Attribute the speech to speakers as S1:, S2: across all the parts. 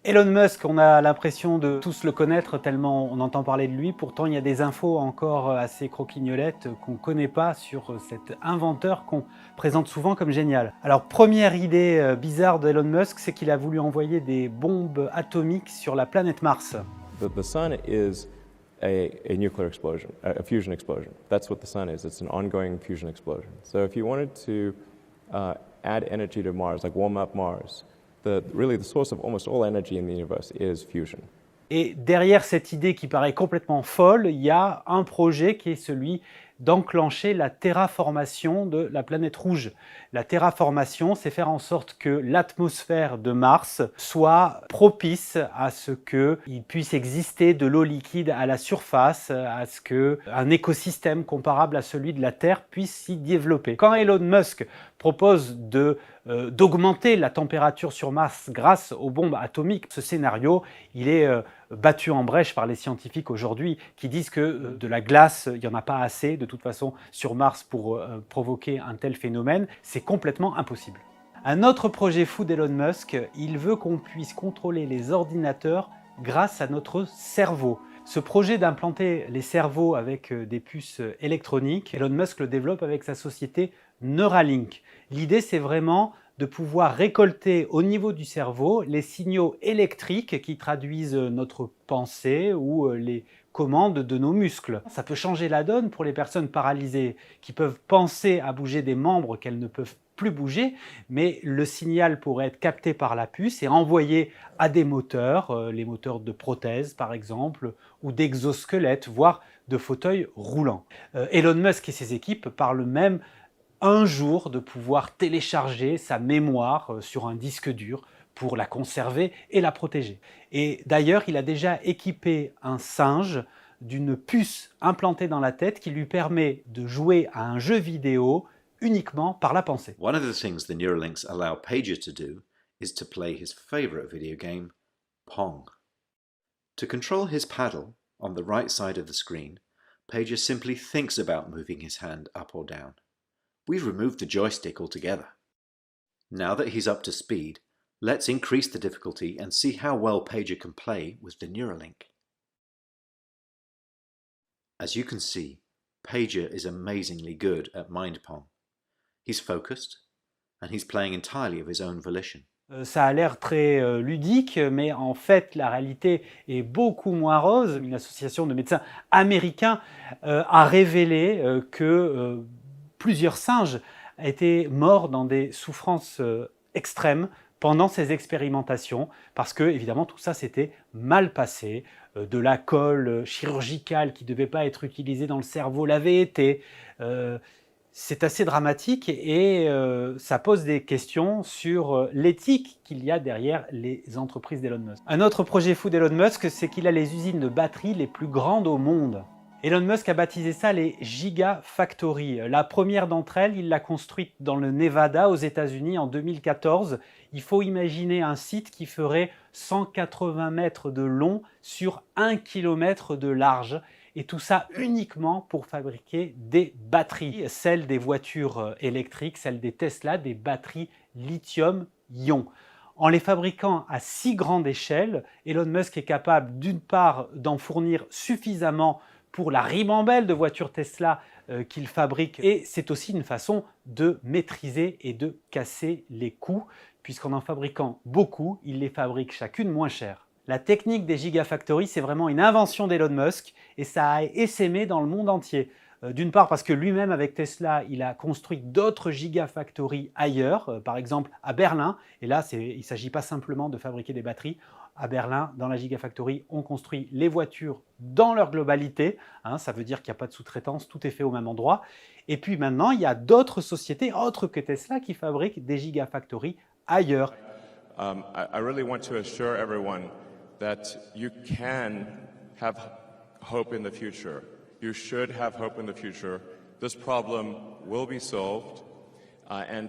S1: Elon Musk, on a l'impression de tous le connaître tellement on entend parler de lui. Pourtant, il y a des infos encore assez croquignolettes qu'on ne connaît pas sur cet inventeur qu'on présente souvent comme génial. Alors, première idée bizarre d'Elon Musk, c'est qu'il a voulu envoyer des bombes atomiques sur la planète Mars.
S2: The sun is a nuclear explosion, a fusion explosion. That's what the sun is. It's an ongoing fusion explosion. So if you wanted to add energy to Mars, like warm up Mars, really the source of almost all energy in the universe is fusion.
S1: Et derrière cette idée qui paraît complètement folle, il y a un projet qui est celui d'enclencher la terraformation de la planète rouge. La terraformation, c'est faire en sorte que l'atmosphère de Mars soit propice à ce qu'il puisse exister de l'eau liquide à la surface, à ce qu'un écosystème comparable à celui de la Terre puisse s'y développer. Quand Elon Musk propose d'augmenter la température sur Mars grâce aux bombes atomiques, ce scénario, il est battu en brèche par les scientifiques aujourd'hui qui disent que de la glace, il n'y en a pas assez de toute façon sur Mars pour provoquer un tel phénomène. C'est complètement impossible. Un autre projet fou d'Elon Musk, il veut qu'on puisse contrôler les ordinateurs grâce à notre cerveau. Ce projet d'implanter les cerveaux avec des puces électroniques, Elon Musk le développe avec sa société Neuralink. L'idée, c'est vraiment de pouvoir récolter au niveau du cerveau les signaux électriques qui traduisent notre pensée ou les commandes de nos muscles. Ça peut changer la donne pour les personnes paralysées qui peuvent penser à bouger des membres qu'elles ne peuvent plus bouger, mais le signal pourrait être capté par la puce et envoyé à des moteurs, les moteurs de prothèses par exemple, ou d'exosquelettes, voire de fauteuils roulants. Elon Musk et ses équipes parlent même un jour de pouvoir télécharger sa mémoire sur un disque dur pour la conserver et la protéger. Et d'ailleurs, il a déjà équipé un singe d'une puce implantée dans la tête qui lui permet de jouer à un jeu vidéo uniquement par la pensée.
S3: One of the things the Neuralinks allow Pager to do is to play his favorite video game, Pong. To control his paddle on the right side of the screen, Pager simply thinks about moving his hand up or down. We've removed the joystick altogether. Now that he's up to speed, let's increase the difficulty and see how well Pager can play with the Neuralink. As you can see, Pager is amazingly good at Mind Pong. He's focused, and he's playing entirely of his own volition.
S1: Ça a l'air très ludique, mais en fait, la réalité est beaucoup moins rose. Une association de médecins américains a révélé que plusieurs singes étaient morts dans des souffrances extrêmes pendant ces expérimentations, parce que, évidemment, tout ça s'était mal passé. De la colle chirurgicale qui ne devait pas être utilisée dans le cerveau l'avait été. C'est assez dramatique et ça pose des questions sur l'éthique qu'il y a derrière les entreprises d'Elon Musk. Un autre projet fou d'Elon Musk, c'est qu'il a les usines de batteries les plus grandes au monde. Elon Musk a baptisé ça les Gigafactories. La première d'entre elles, il l'a construite dans le Nevada aux États-Unis en 2014. Il faut imaginer un site qui ferait 180 mètres de long sur 1 km de large. Et tout ça uniquement pour fabriquer des batteries, celles des voitures électriques, celles des Tesla, des batteries lithium-ion. En les fabriquant à si grande échelle, Elon Musk est capable d'une part d'en fournir suffisamment pour la ribambelle de voitures Tesla qu'il fabrique, et c'est aussi une façon de maîtriser et de casser les coûts, puisqu'en en fabriquant beaucoup, il les fabrique chacune moins cher. La technique des Gigafactories, c'est vraiment une invention d'Elon Musk et ça a essaimé dans le monde entier. D'une part parce que lui-même avec Tesla, il a construit d'autres Gigafactories ailleurs, par exemple à Berlin. Et là, il ne s'agit pas simplement de fabriquer des batteries. À Berlin, dans la Gigafactory, on construit les voitures dans leur globalité. Ça veut dire qu'il n'y a pas de sous-traitance, tout est fait au même endroit. Et puis maintenant, il y a d'autres sociétés, autres que Tesla, qui fabriquent des Gigafactories ailleurs.
S4: I really want to assure everyone that you can have hope in the future. You should have hope in the future. This problem will be solved, and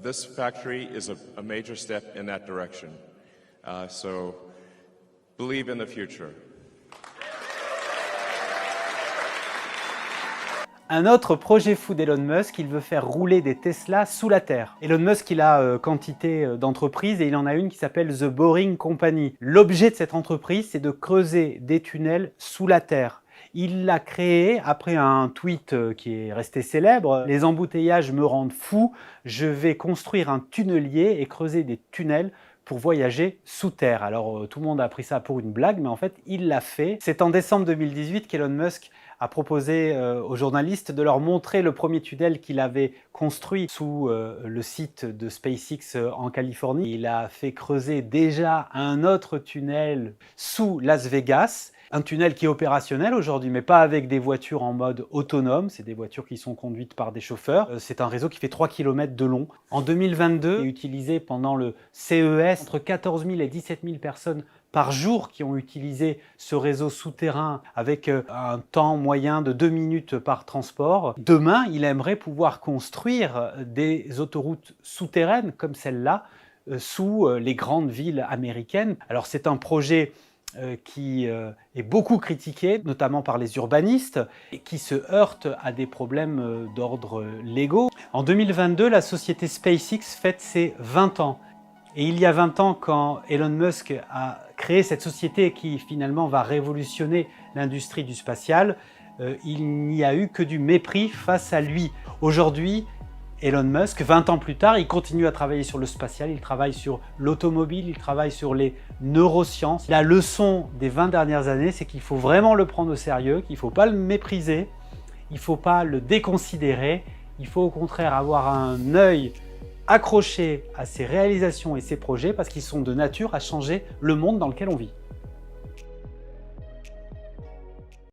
S4: this factory is a major step in that direction. So believe in the future.
S1: Un autre projet fou d'Elon Musk, il veut faire rouler des Tesla sous la terre. Elon Musk, il a quantité d'entreprises et il en a une qui s'appelle The Boring Company. L'objet de cette entreprise, c'est de creuser des tunnels sous la terre. Il l'a créé après un tweet qui est resté célèbre. Les embouteillages me rendent fou, je vais construire un tunnelier et creuser des tunnels pour voyager sous terre. Alors tout le monde a pris ça pour une blague, mais en fait il l'a fait. C'est en décembre 2018 qu'Elon Musk a proposé aux journalistes de leur montrer le premier tunnel qu'il avait construit sous le site de SpaceX en Californie. Il a fait creuser déjà un autre tunnel sous Las Vegas. Un tunnel qui est opérationnel aujourd'hui, mais pas avec des voitures en mode autonome. C'est des voitures qui sont conduites par des chauffeurs. C'est un réseau qui fait 3 km de long. En 2022, il est utilisé pendant le CES. Entre 14 000 et 17 000 personnes par jour qui ont utilisé ce réseau souterrain avec un temps moyen de 2 minutes par transport. Demain, il aimerait pouvoir construire des autoroutes souterraines comme celle-là sous les grandes villes américaines. Alors c'est un projet qui est beaucoup critiqué, notamment par les urbanistes, et qui se heurte à des problèmes d'ordre légaux. En 2022, la société SpaceX fête ses 20 ans. Et il y a 20 ans, quand Elon Musk a créé cette société qui finalement va révolutionner l'industrie du spatial, il n'y a eu que du mépris face à lui. Aujourd'hui, Elon Musk, 20 ans plus tard, il continue à travailler sur le spatial, il travaille sur l'automobile, il travaille sur les neurosciences. La leçon des 20 dernières années, c'est qu'il faut vraiment le prendre au sérieux, qu'il ne faut pas le mépriser, il ne faut pas le déconsidérer, il faut au contraire avoir un œil accroché à ses réalisations et ses projets parce qu'ils sont de nature à changer le monde dans lequel on vit.